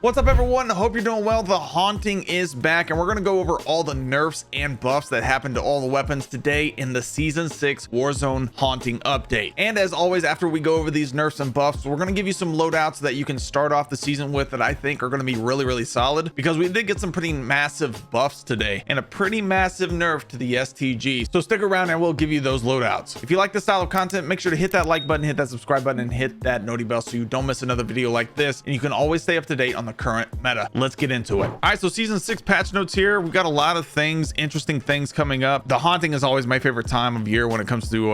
What's up, everyone? Hope you're doing well. The Haunting is back, and we're going to go over all the nerfs and buffs that happened to all the weapons today in the Season 6 Warzone Haunting update. And as always, after we go over these nerfs and buffs, we're going to give you some loadouts that you can start off the season with that I think are going to be really solid, because we did get some pretty massive buffs today and a pretty massive nerf to the STG. So stick around and we'll give you those loadouts. If you like this style of content, make sure to hit that like button, hit that subscribe button, and hit that noti bell so you don't miss another video like this, and you can always stay up to date on the current meta. Let's get into it. All right, so Season 6 patch notes here. We've got a lot of things, interesting things coming up. The Haunting is always my favorite time of year when it comes to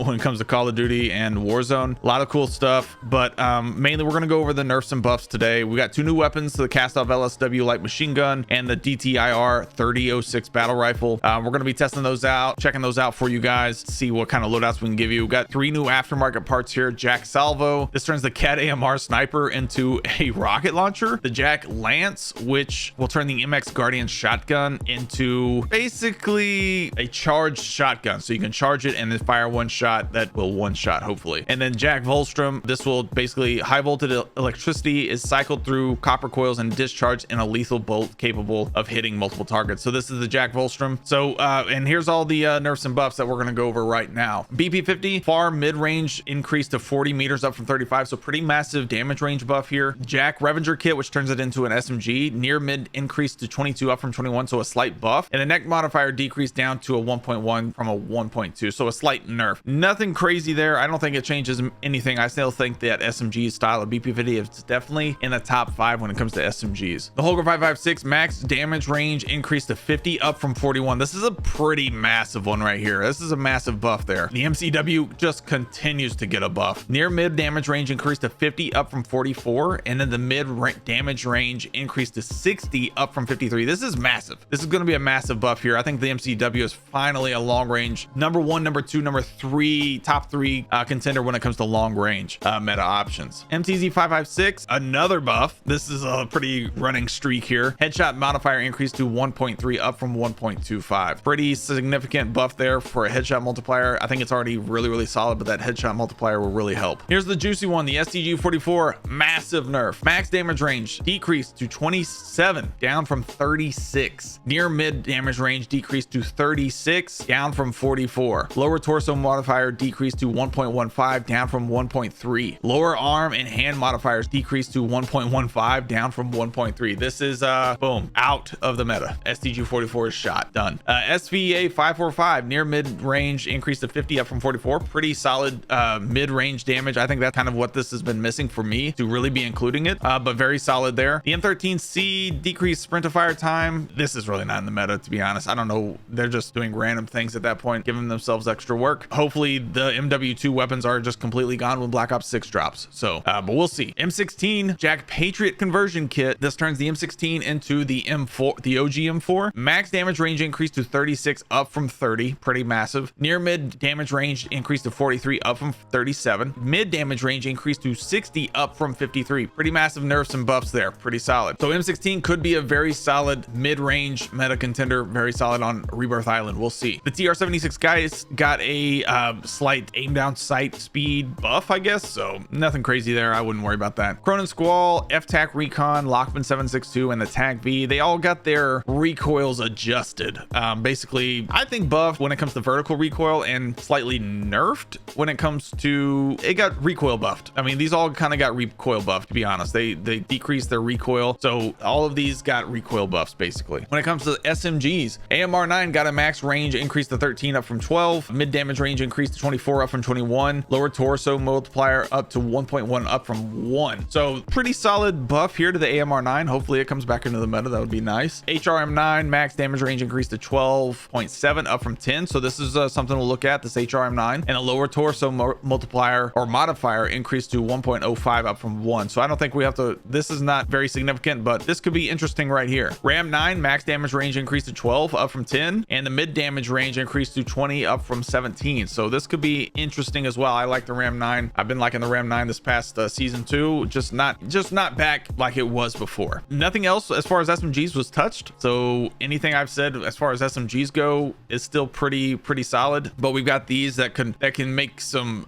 when it comes to Call of Duty and Warzone. A lot of cool stuff, but mainly we're going to go over the nerfs and buffs today. We got two new weapons, the cast-off LSW light machine gun and the DTIR 3006 battle rifle. We're going to be testing those out, checking those out for you guys, see what kind of loadouts we can give you. We've got three new aftermarket parts here. Jack Salvo, this turns the Cat AMR sniper into a rocket launcher. The Jack Lance, which will turn the MX Guardian shotgun into basically a charged shotgun, so you can charge it and then fire one shot that will one shot, hopefully. And then Jack Volstrom, this will basically high voltage electricity is cycled through copper coils and discharged in a lethal bolt capable of hitting multiple targets. So this is the Jack Volstrom. So and here's all the nerfs and buffs that we're going to go over right now. BP50 far mid-range increase to 40 meters up from 35, so pretty massive damage range buff here. Jack Revenger kit, which turns it into an SMG, near mid increase to 22 up from 21, so a slight buff. And the neck modifier decreased down to a 1.1 from a 1.2, so a slight nerf. Nothing crazy there. I don't think it changes anything. I still think that SMG style of BP50 is definitely in the top 5 when it comes to SMGs. The Holger 556 max damage range increased to 50 up from 41. This is a pretty massive one right here. This is a massive buff there. The MCW just continues to get a buff. Near mid damage range increased to 50 up from 44, and then the mid damage range increased to 60 up from 53. This is massive. This is going to be a massive buff here. I think the MCW is finally a long range number 1, number 2, number 3, top 3 contender when it comes to long range meta options. MTZ 556, another buff. This is a pretty running streak here. Headshot modifier increased to 1.3 up from 1.25. Pretty significant buff there for a headshot multiplier. I think it's already really solid, but that headshot multiplier will really help. Here's the juicy one, the STG44 massive nerf. Max damage range decreased to 27 down from 36. Near mid damage range decreased to 36 down from 44. Lower torso modifier decreased to 1.15 down from 1.3. Lower arm and hand modifiers decreased to 1.15 down from 1.3. This is boom, out of the meta. STG44 is shot, done. SVA 545 near mid range increased to 50 up from 44. Pretty solid mid range damage. I think that's kind of what this has been missing for me to really be including it, but very solid there. The M13C decreased sprint to fire time. This is really not in the meta, to be honest. I don't know, they're just doing random things at that point, giving themselves extra work. Hopefully the MW2 weapons are just completely gone when Black Ops 6 drops, so but we'll see. M16 Jack Patriot conversion kit. This turns the M16 into the M4, the OG M4. Max damage range increased to 36 up from 30, pretty massive. Near mid damage range increased to 43 up from 37. Mid damage range increased to 60 up from 53. Pretty massive nerfs and buffs there, pretty solid. So M16 could be a very solid mid-range meta contender, very solid on Rebirth Island. We'll see. The TR-76 guys got a slight aim down sight speed buff, I guess, so nothing crazy there. I wouldn't worry about that. Cronin Squall, FTAC Recon, Lockman 762, and the TAC V, they all got their recoils adjusted. Basically, I think buffed when it comes to vertical recoil and slightly nerfed when it comes to, it got recoil buffed. I mean, these all kind of got recoil buffed, to be honest. They decreased their recoil, so all of these got recoil buffs basically. When it comes to SMGs, AMR9 got a max range increase to 13 up from 12. Mid damage range increased to 24 up from 21. Lower torso multiplier up to 1.1 up from 1. So pretty solid buff here to the AMR9. Hopefully it comes back into the meta. That would be nice. HRM9 max damage range increased to 12.7 up from 10. So this is something to look at, this HRM9. And a lower torso multiplier or modifier increased to 1.05 up from 1. So I don't think we have to, this is not very significant, but this could be interesting right here. Ram 9 max damage range increased to 12 up from 10, and the mid damage range increased to 20 up from 17. So this could be interesting as well. I like the Ram 9. I've been liking the Ram 9 this past season 2, just not back like it was before. Nothing else as far as SMGs was touched, so anything I've said as far as SMGs go is still pretty solid, but we've got these that can make some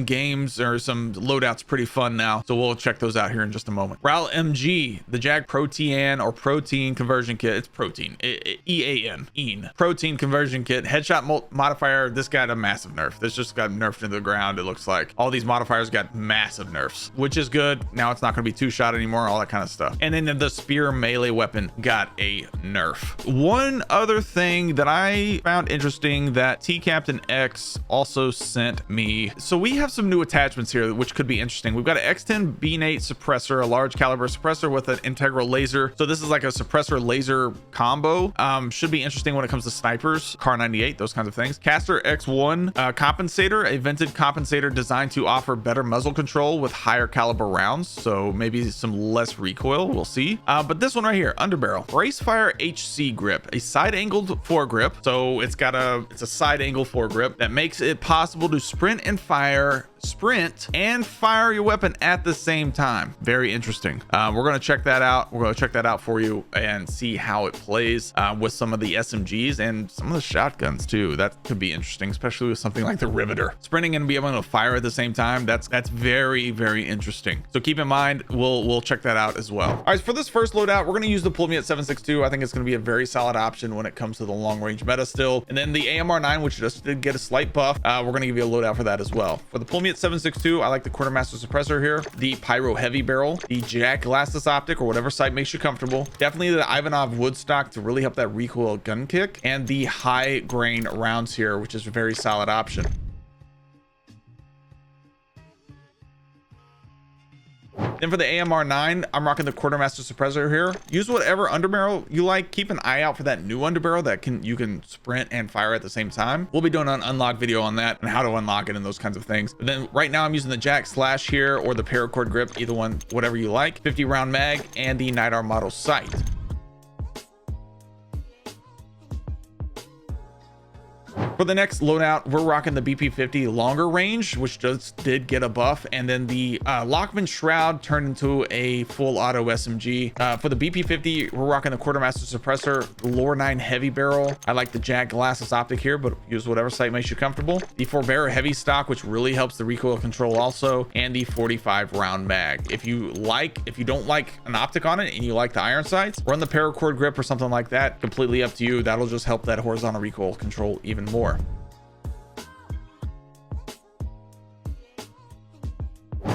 games or some loadouts pretty fun now, so we'll check those out here in just a moment. Ral MG, the Jag Protean or Protein Conversion Kit. It's Protein, EAN, Protein Conversion Kit. Headshot modifier. This got a massive nerf. This just got nerfed into the ground. It looks like all these modifiers got massive nerfs, which is good. Now it's not going to be two shot anymore, all that kind of stuff. And then the spear melee weapon got a nerf. One other thing that I found interesting that T Captain X also sent me. So we have some new attachments here, which could be interesting. We've got an X10 B8 suppressor, a large caliber suppressor with an integral laser. So this is like a suppressor laser combo. Should be interesting when it comes to snipers, Car 98, those kinds of things. Caster X1 compensator, a vented compensator designed to offer better muzzle control with higher caliber rounds. So maybe some less recoil, we'll see. But this one right here, underbarrel, Bracefire HC grip, a side angled foregrip. So it's a side angle foregrip that makes it possible to sprint and fire your weapon at the same time. Very interesting. We're going to check that out. We're going to check that out for you and see how it plays with some of the SMGs and some of the shotguns too. That could be interesting, especially with something like the Riveter. Sprinting and be able to fire at the same time. That's very, very interesting. So keep in mind, we'll check that out as well. All right, for this first loadout, we're going to use the Pull Me at 7.62. I think it's going to be a very solid option when it comes to the long range meta still. And then the AMR9, which just did get a slight buff, we're going to give you a loadout for that as well. For the Pull Me at 7.62, I like the Quartermaster suppressor here, the Pyro heavy barrel, the Jack glassless optic or whatever sight makes you comfortable, definitely the Ivanov woodstock to really help that recoil gun kick, and the high grain rounds here, which is a very solid option. Then for the AMR9, I'm rocking the Quartermaster suppressor here. Use whatever underbarrel you like. Keep an eye out for that new underbarrel that you can sprint and fire at the same time. We'll be doing an unlock video on that and how to unlock it and those kinds of things. But then right now I'm using the Jack Slash here or the Paracord grip, either one, whatever you like. 50 round mag and the Night Arm model sight. For the next loadout, we're rocking the BP50 longer range, which just did get a buff, and then the Lockman Shroud turned into a full auto SMG. For the BP50, we're rocking the Quartermaster suppressor, the Lore 9 heavy barrel. I like the Jag glassless optic here, but use whatever sight makes you comfortable. The Forbearer heavy stock, which really helps the recoil control also, and the 45 round mag. If you don't like an optic on it and you like the iron sights, run the Paracord grip or something like that. Completely up to you. That'll just help that horizontal recoil control even more.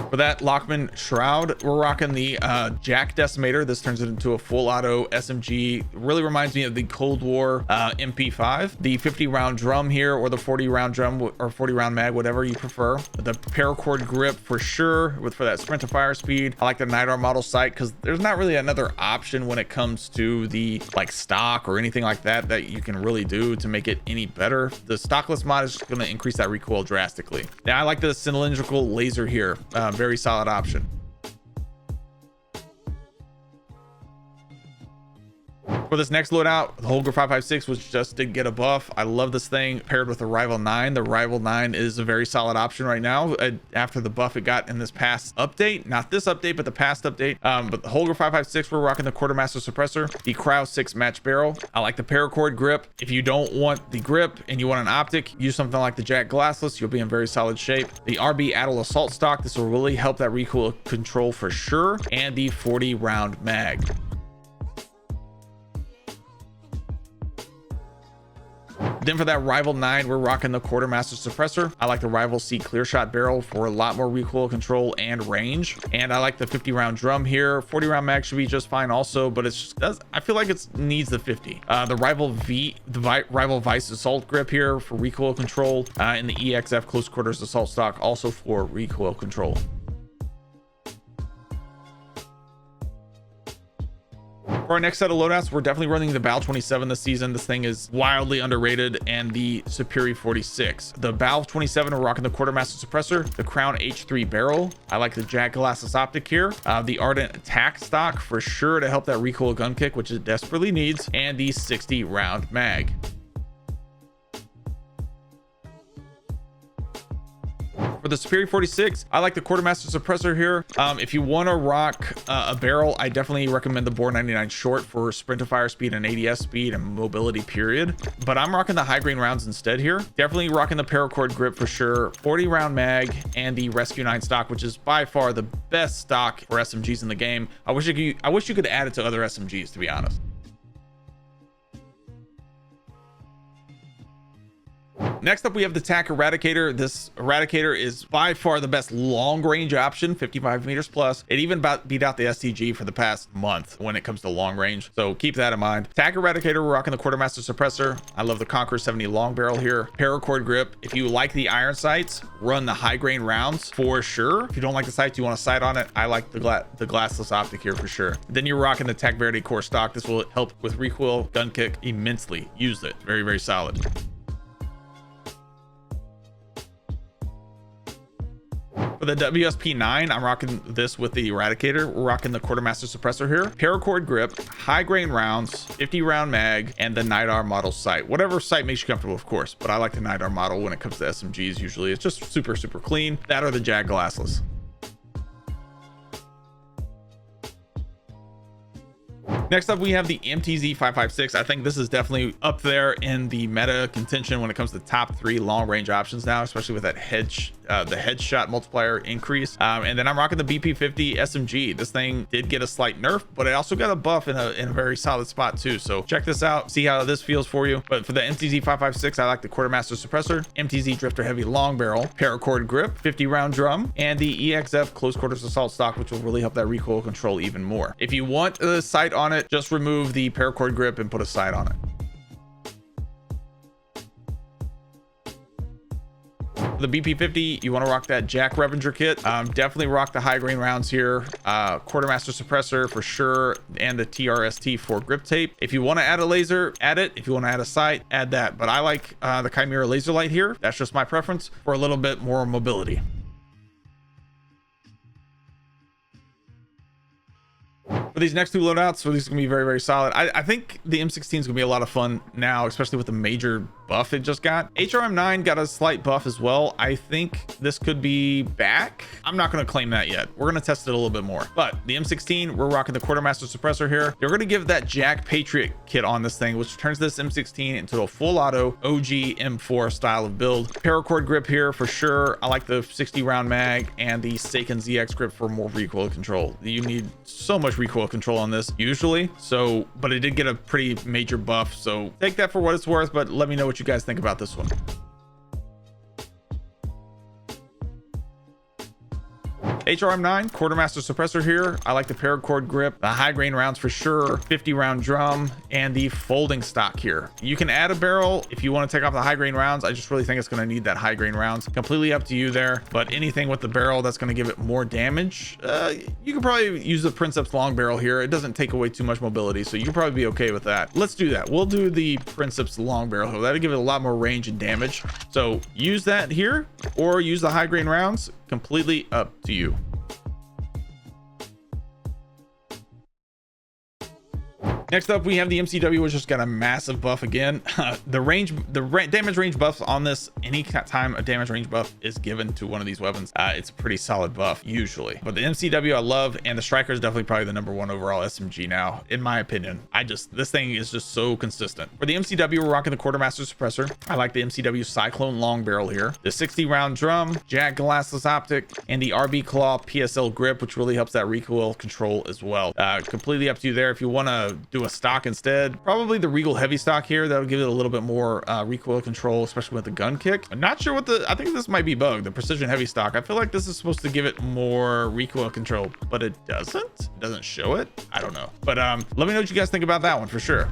For that Lockman Shroud, we're rocking the Jack Decimator. This turns it into a full auto SMG. Really reminds me of the Cold War MP5. The 50 round drum here, or the 40 round drum or 40 round mag, whatever you prefer. The Paracord grip for sure, for that sprint to fire speed. I like the Night Arm model sight because there's not really another option when it comes to the stock or anything like that you can really do to make it any better. The stockless mod is going to increase that recoil drastically. Now I like the cylindrical laser here. Very solid option. For this next loadout, the Holger 556, which just did get a buff. I love this thing paired with the Rival 9. The Rival 9 is a very solid option right now after the buff it got in this past update. Not this update, but the past update. But the Holger 556, we're rocking the Quartermaster suppressor, the Cryo 6 match barrel. I like the Paracord grip. If you don't want the grip and you want an optic, use something like the Jack glassless. You'll be in very solid shape. The RB Adel assault stock. This will really help that recoil control for sure. And the 40 round mag. Then for that Rival 9, we're rocking the Quartermaster suppressor. I like the Rival C clear shot barrel for a lot more recoil control and range. And I like the 50 round drum here. 40 round mag should be just fine also, but I feel like it needs the 50. The Rival Vice assault grip here for recoil control, and the EXF close quarters assault stock also for recoil control. For our next set of loadouts, we're definitely running the BAL 27 this season. This thing is wildly underrated, and the Superior 46. The BAL 27, we're rocking the Quartermaster suppressor, the Crown H3 barrel. I like the Jag glassless optic here, the Ardent attack stock for sure to help that recoil gun kick, which it desperately needs, and the 60 round mag. For the Superior 46, I like the Quartermaster suppressor here. If you want to rock a barrel, I definitely recommend the Bore 99 short for sprint to fire speed and ADS speed and mobility period, but I'm rocking the high grain rounds instead here. Definitely rocking the paracord grip for sure, 40 round mag, and the Rescue 9 stock, which is by far the best stock for SMGs in the game. I wish you could add it to other SMGs, to be honest. Next up, we have the TAC Eradicator. This Eradicator is by far the best long range option, 55 meters plus. It even beat out the STG for the past month when it comes to long range, so keep that in mind. TAC Eradicator, we're rocking the Quartermaster Suppressor. I love the Conqueror 70 long barrel here. Paracord grip. If you like the iron sights, run the high grain rounds for sure. If you don't like the sights, you want a sight on it, I like the glassless optic here for sure. Then you're rocking the TAC Verity core stock. This will help with recoil, gun kick immensely. Use it. Very, very solid. For the WSP9, I'm rocking this with the Eradicator. We're rocking the Quartermaster Suppressor here. Paracord grip, high grain rounds, 50 round mag, and the NIDAR model sight. Whatever sight makes you comfortable, of course, but I like the NIDAR model when it comes to SMGs usually. It's just super, super clean. That or the Jag glassless. Next up, we have the MTZ556. I think this is definitely up there in the meta contention when it comes to top 3 long range options now, especially with that the headshot multiplier increase. And then I'm rocking the BP50 SMG. This thing did get a slight nerf, but it also got a buff in a very solid spot too. So check this out, see how this feels for you. But for the MTZ556, I like the Quartermaster Suppressor, MTZ Drifter Heavy long barrel, paracord grip, 50 round drum, and the EXF close quarters assault stock, which will really help that recoil control even more. If you want a sight on it, just remove the paracord grip and put a sight on it. The BP50, you want to rock that Jack Revenger kit. Definitely rock the high grain rounds here. Quartermaster Suppressor for sure, and the TRST4 grip tape. If you want to add a laser, add it. If you want to add a sight, add that. But I like the Chimera laser light here. That's just my preference for a little bit more mobility. For these next 2 loadouts, so these are gonna be very, very solid. I think the M16 is gonna be a lot of fun now, especially with the major buff it just got. HRM9 got a slight buff as well. I think this could be back. I'm not gonna claim that yet. We're gonna test it a little bit more. But the M16, we're rocking the Quartermaster Suppressor here. They're gonna give that Jack Patriot kit on this thing, which turns this M16 into a full auto OG M4 style of build. Paracord grip here for sure. I like the 60 round mag and the Seiken ZX grip for more recoil control. You need so much recoil control on this usually, so but it did get a pretty major buff, so take that for what it's worth, but let me know what you guys think about this one. HRM9 Quartermaster Suppressor here. I like the paracord grip, the high grain rounds for sure, 50 round drum, and the folding stock here. You can add a barrel if you want to take off the high grain rounds. I just really think it's going to need that high grain rounds. Completely up to you there, but anything with the barrel that's going to give it more damage, you can probably use the Princeps long barrel here. It doesn't take away too much mobility, so you can probably be okay with that. Let's do that. We'll do the Princeps long barrel here. That'll give it a lot more range and damage, so use that here or use the high grain rounds. Completely up to you. Next up, we have the MCW, which just got a massive buff again. The damage range buff on this, any time a damage range buff is given to one of these weapons, it's a pretty solid buff usually. But the MCW I love, and the Striker is definitely probably the #1 overall SMG now, in my opinion. This thing is just so consistent. For the MCW, we're rocking the Quartermaster Suppressor. I like the MCW Cyclone long barrel here, the 60 round drum, Jag glassless optic, and the RB Claw PSL grip, which really helps that recoil control as well. Completely up to you there. If you want to do a stock instead, probably the Regal heavy stock here. That'll give it a little bit more recoil control, especially with the gun kick. I'm not sure I think this might be bugged, the precision heavy stock. I feel like this is supposed to give it more recoil control, but it doesn't show it. I don't know, but let me know what you guys think about that one for sure.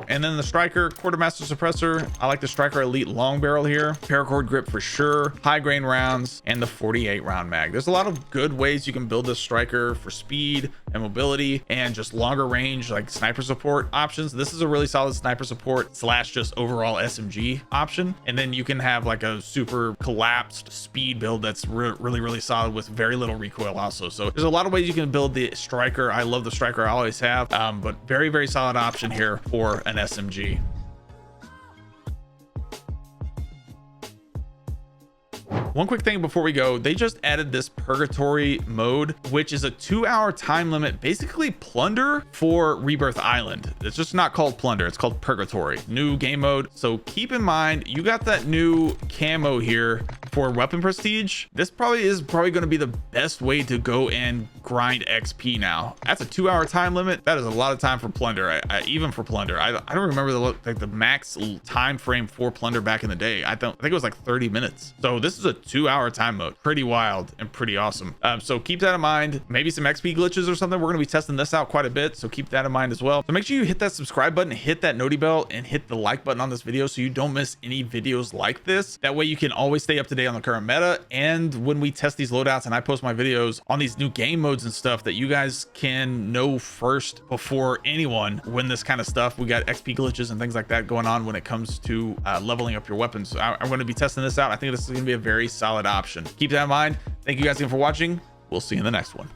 And then the Striker Quartermaster Suppressor. I like the Striker Elite long barrel here. Paracord grip for sure, high grain rounds, and the 48 round mag. There's a lot of good ways you can build this Striker for speed and mobility and just longer range, like sniper support options. This is a really solid sniper support / just overall SMG option. And then you can have like a super collapsed speed build that's really solid with very little recoil also. So there's a lot of ways you can build the Striker. I love the Striker, I always have, but very solid option here for an SMG. One quick thing before we go, they just added this purgatory mode, which is a 2-hour time limit, basically plunder for Rebirth Island. It's just not called plunder, it's called purgatory. New game mode. So keep in mind, you got that new camo here for weapon prestige. This is probably going to be the best way to go and grind XP now. That's a 2-hour time limit. That is a lot of time for plunder. Even for plunder, I don't remember the max time frame for plunder back in the day. I think it was like 30 minutes. So this is a 2-hour time mode. Pretty wild and pretty awesome. So keep that in mind. Maybe some XP glitches or something. We're going to be testing this out quite a bit, so keep that in mind as well. So make sure you hit that subscribe button, hit that noti bell, and hit the like button on this video so you don't miss any videos like this. That way you can always stay up to date on the current meta, and when we test these loadouts and I post my videos on these new game modes and stuff, that you guys can know first before anyone when this kind of stuff. We got XP glitches and things like that going on when it comes to leveling up your weapons. So I'm going to be testing this out. I think this is going to be a very solid option. Keep that in mind. Thank you guys again for watching. We'll see you in the next one.